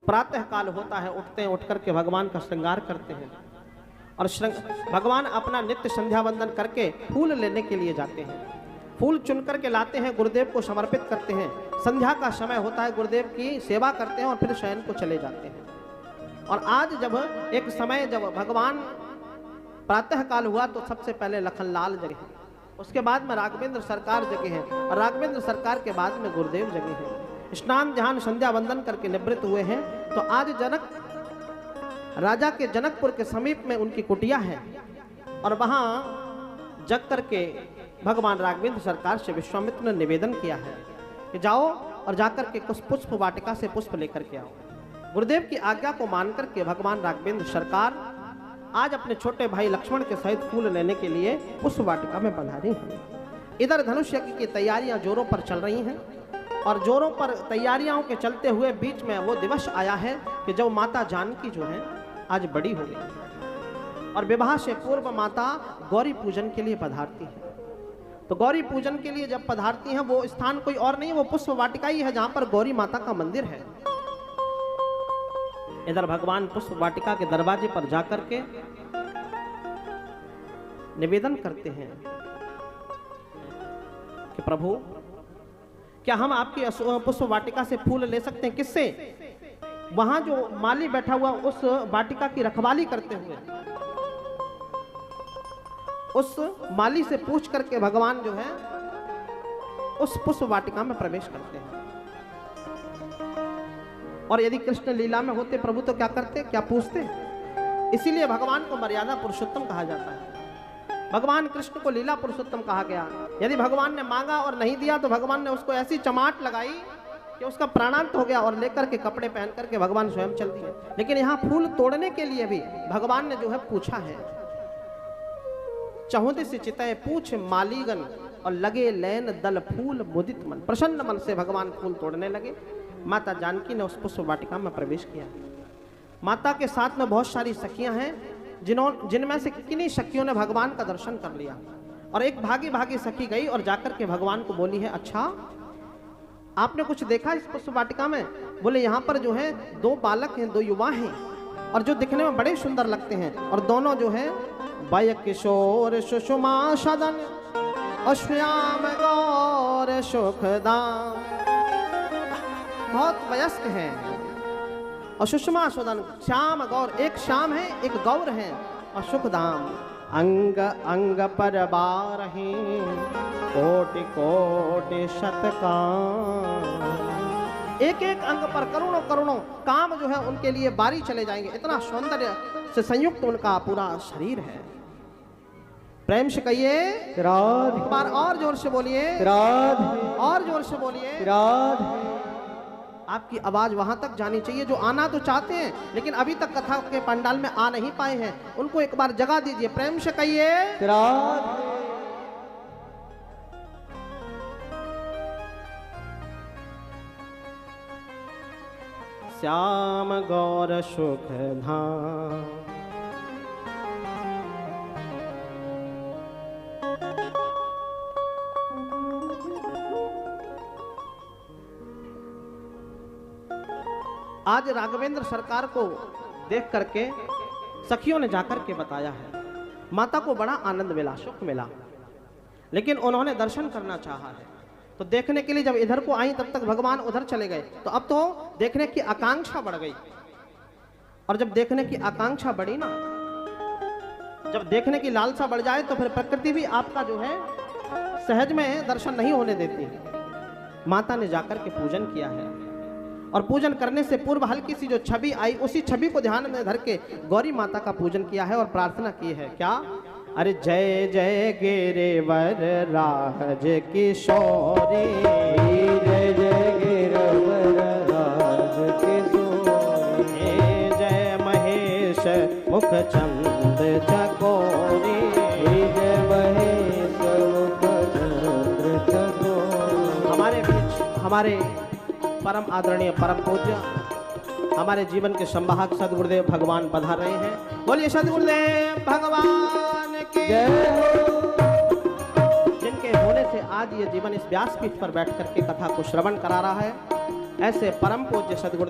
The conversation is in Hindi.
प्रातः काल होता है, उठते हैं, उठ करके भगवान का श्रृंगार करते हैं और भगवान अपना नित्य संध्या वंदन करके फूल लेने के लिए जाते हैं। फूल चुन करके लाते हैं, गुरुदेव को समर्पित करते हैं। संध्या का समय होता है, गुरुदेव की सेवा करते हैं और फिर शयन को चले जाते हैं। और आज जब एक समय जब भगवान प्रातः काल हुआ तो सबसे पहले लखनलाल जगे हैं, उसके बाद में राघवेंद्र सरकार जगे हैं और राघवेंद्र सरकार के बाद में गुरुदेव जगे हैं। स्नान ध्यान संध्या वंदन करके निवृत्त हुए हैं। तो आज जनक राजा के जनकपुर के समीप में उनकी कुटिया है और वहां जग करके भगवान राघवेंद्र सरकार से विश्वामित्र ने निवेदन किया है कि जाओ और जाकर के कुछ पुष्प वाटिका से पुष्प लेकर के आओ। गुरुदेव की आज्ञा को मान करके भगवान राघवेंद्र सरकार आज अपने छोटे भाई लक्ष्मण के सहित फूल लेने के लिए पुष्प वाटिका में पधारी हैं। इधर धनुष यज्ञ की तैयारियां जोरों पर चल रही हैं और जोरों पर तैयारियों के चलते हुए बीच में वो दिवस आया है कि जब माता जानकी जो है आज बड़ी हो गई और विवाह से पूर्व माता गौरी पूजन के लिए पधारती है। तो गौरी पूजन के लिए जब पधारती हैं वो स्थान कोई और नहीं, वो पुष्प वाटिका ही है जहां पर गौरी माता का मंदिर है। इधर भगवान पुष्प वाटिका के दरवाजे पर जाकर के निवेदन करते हैं कि प्रभु क्या हम आपकी पुष्प वाटिका से फूल ले सकते हैं? किससे? वहां जो माली बैठा हुआ उस वाटिका की रखवाली करते हुए उस माली से पूछ करके भगवान जो है उस पुष्प वाटिका में प्रवेश करते हैं। और यदि कृष्ण लीला में होते प्रभु तो क्या करते, क्या पूछते? इसीलिए भगवान को मर्यादा पुरुषोत्तम कहा जाता है। भगवान कृष्ण को लीला पुरुषोत्तम कहा गया। यदि भगवान ने मांगा और नहीं दिया तो भगवान ने उसको ऐसी चमाट लगाई कि उसका प्राणांत हो गया और लेकर के कपड़े पहन करके भगवान स्वयं चल दिए। लेकिन यहाँ फूल तोड़ने के लिए भी भगवान ने जो है पूछा है। चहुंदी से चितय पूछ मालीगन और लगे लैन दल फूल मुदित मन। प्रसन्न मन से भगवान फूल तोड़ने लगे। माता जानकी ने उस पुष्प वाटिका में प्रवेश किया। माता के साथ में बहुत सारी सखियां हैं जिनमें से किन्हीं सखियों ने भगवान का दर्शन कर लिया और एक भागी भागी सखी गई और जाकर के भगवान को बोली है, अच्छा आपने कुछ देखा इस पुष्प वाटिका में? बोले यहाँ पर जो है दो बालक हैं, दो युवा हैं और जो दिखने में बड़े सुंदर लगते हैं और दोनों जो है बाय किशोर सुषमा सदन अश्याम गौर सुखदाम, बहुत वयस्क हैं और सुषमा सदन श्याम गौर, एक श्याम है एक गौर है और सुखदाम अंग अंग पर बार कोटि कोटि शतकाम, एक एक अंग पर करोड़ों करोड़ों काम जो है उनके लिए बारी चले जाएंगे। इतना सौंदर्य से संयुक्त उनका पूरा शरीर है। प्रेम से कहिए राध, एक बार और जोर से बोलिए राध, और जोर से बोलिए राध। आपकी आवाज वहां तक जानी चाहिए जो आना तो चाहते हैं लेकिन अभी तक कथा के पंडाल में आ नहीं पाए हैं, उनको एक बार जगा दीजिए। प्रेम से कहिए राध। श्याम गौर सुख धाम, आज राघवेंद्र सरकार को देख करके सखियों ने जाकर के बताया है। माता को बड़ा आनंद मिला, सुख मिला, लेकिन उन्होंने दर्शन करना चाहा है। तो देखने के लिए जब इधर को आई तब तक भगवान उधर चले गए। तो अब तो देखने की आकांक्षा बढ़ गई और जब देखने की आकांक्षा बढ़ी ना, जब देखने की लालसा बढ़ जाए तो फिर प्रकृति भी आपका जो है सहज में दर्शन नहीं होने देती। माता ने जाकर के पूजन किया है और पूजन करने से पूर्व हल्की सी जो छवि आई उसी छवि को ध्यान में धर के गौरी माता का पूजन किया है और प्रार्थना की है। क्या? अरे जय जय गिरिवर राज किशोरी, जय जय गिरिवर राज किशोरी, जय महेश मुख चंद चकोरी, जय महेश मुख चंद्र चकोरी। हमारे परम आदरणीय परम पूज्य हमारे जीवन के संवाहक सदगुरुदेव भगवान पधार रहे हैं। बोलिए सदगुरुदेव भगवान की जय। जिनके होने से आज ये जीवन इस व्यासपीठ पर बैठ करके कथा को श्रवण करा रहा है, ऐसे परम पूज्य सदगुरुदेव